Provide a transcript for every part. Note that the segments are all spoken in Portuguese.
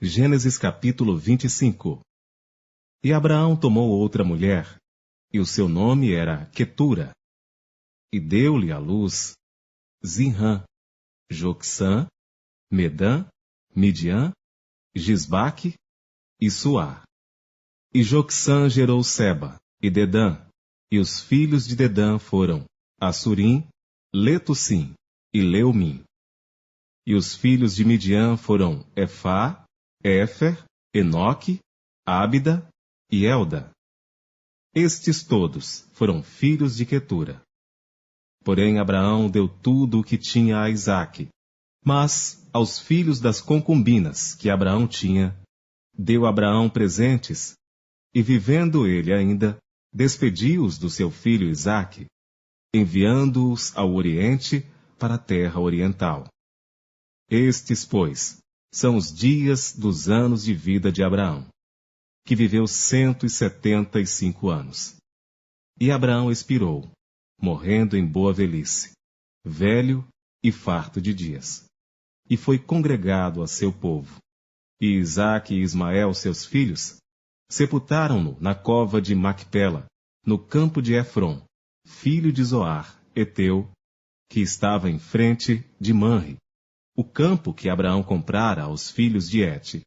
Gênesis capítulo 25. E Abraão tomou outra mulher, e o seu nome era Quetura. E deu-lhe à luz Zinrã, Jocsã, Medã, Midian, Gisbaque e Suá. E Jocsã gerou Seba e Dedã, e os filhos de Dedã foram Assurim, Letussim e Leumim. E os filhos de Midian foram Efá, Éfer, Enoque, Ábida e Elda. Estes todos foram filhos de Quetura. Porém Abraão deu tudo o que tinha a Isaque, mas aos filhos das concubinas que Abraão tinha, deu Abraão presentes, e vivendo ele ainda, despediu-os do seu filho Isaque, enviando-os ao Oriente para a terra oriental. Estes, pois, são os dias dos anos de vida de Abraão, que viveu 175 anos. E Abraão expirou, morrendo em boa velhice, velho e farto de dias. E foi congregado a seu povo. E Isaque e Ismael, seus filhos, sepultaram-no na cova de Macpela, no campo de Efron, filho de Zoar, Eteu, que estava em frente de Manre, o campo que Abraão comprara aos filhos de Et.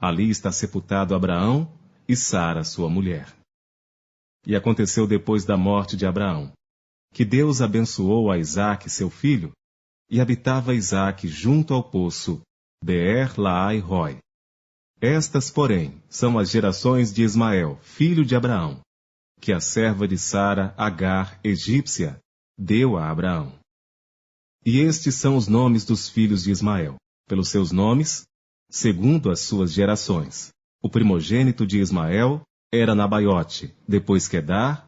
Ali está sepultado Abraão e Sara, sua mulher. E aconteceu depois da morte de Abraão, que Deus abençoou a Isaque, seu filho, e habitava Isaque junto ao poço Beer-Laai-Roi. Estas, porém, são as gerações de Ismael, filho de Abraão, que a serva de Sara, Agar, egípcia, deu a Abraão. E estes são os nomes dos filhos de Ismael, pelos seus nomes, segundo as suas gerações. O primogênito de Ismael era Nabaiote, depois Quedar,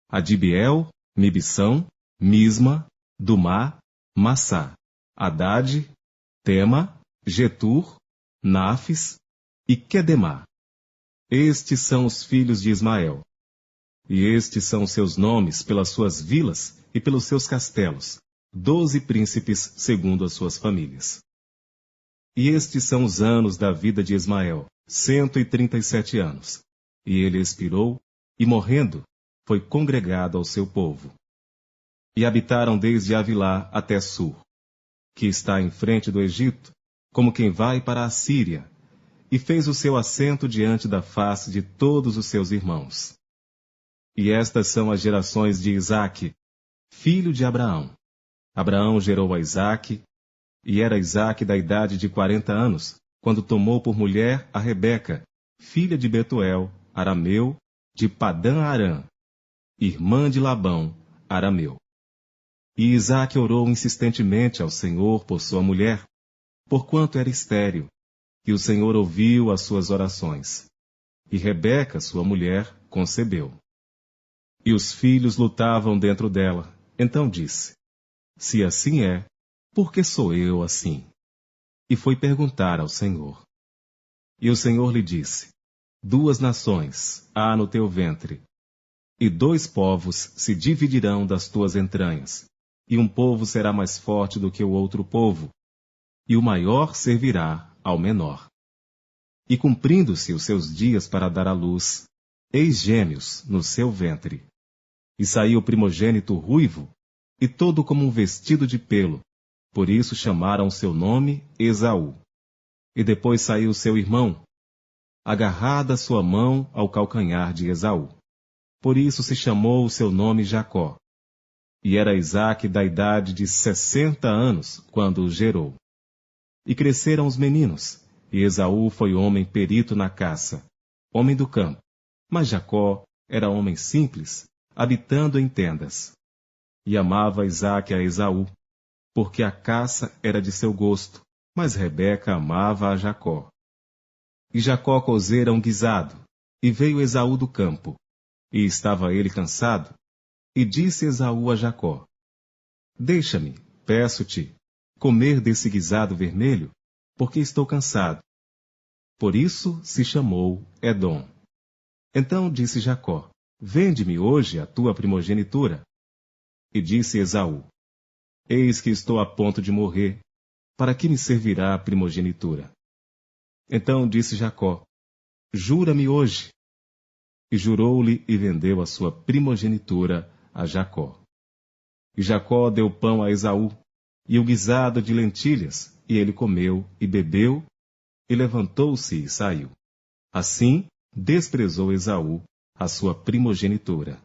Adibiel, Mibsão, Misma, Dumá, Massá, Hadade, Tema, Getur, Nafis e Quedemá. Estes são os filhos de Ismael. E estes são seus nomes pelas suas vilas e pelos seus castelos, 12 príncipes segundo as suas famílias. E estes são os anos da vida de Ismael, 137 anos. E ele expirou, e morrendo, foi congregado ao seu povo. E habitaram desde Avilá até Sur, que está em frente do Egito, como quem vai para a Síria, e fez o seu assento diante da face de todos os seus irmãos. E estas são as gerações de Isaque, filho de Abraão. Abraão gerou a Isaque, e era Isaque da idade de 40 anos, quando tomou por mulher a Rebeca, filha de Betuel, arameu, de Padã-Arã, irmã de Labão, arameu. E Isaque orou insistentemente ao Senhor por sua mulher, porquanto era estéril, e o Senhor ouviu as suas orações. E Rebeca, sua mulher, concebeu. E os filhos lutavam dentro dela. Então disse: Se assim é, por que sou eu assim? E foi perguntar ao Senhor. E o Senhor lhe disse: 2 nações há no teu ventre, e 2 povos se dividirão das tuas entranhas, e um povo será mais forte do que o outro povo, e o maior servirá ao menor. E cumprindo-se os seus dias para dar à luz, eis gêmeos no seu ventre. E saiu o primogênito ruivo, e todo como um vestido de pelo, por isso chamaram seu nome Esaú. E depois saiu seu irmão, agarrada sua mão ao calcanhar de Esaú. Por isso se chamou o seu nome Jacó. E era Isaque da idade de 60 anos, quando o gerou. E cresceram os meninos, e Esaú foi homem perito na caça, homem do campo, mas Jacó era homem simples, habitando em tendas. E amava Isaque a Esaú, porque a caça era de seu gosto, mas Rebeca amava a Jacó. E Jacó cozera um guisado, e veio Esaú do campo, e estava ele cansado, e disse Esaú a Jacó: Deixa-me, peço-te, comer desse guisado vermelho, porque estou cansado. Por isso se chamou Edom. Então disse Jacó: Vende-me hoje a tua primogenitura. E disse Esaú: Eis que estou a ponto de morrer, para que me servirá a primogenitura? Então disse Jacó: Jura-me hoje. E jurou-lhe e vendeu a sua primogenitura a Jacó. E Jacó deu pão a Esaú, e o guisado de lentilhas, e ele comeu e bebeu, e levantou-se e saiu. Assim desprezou Esaú a sua primogenitura.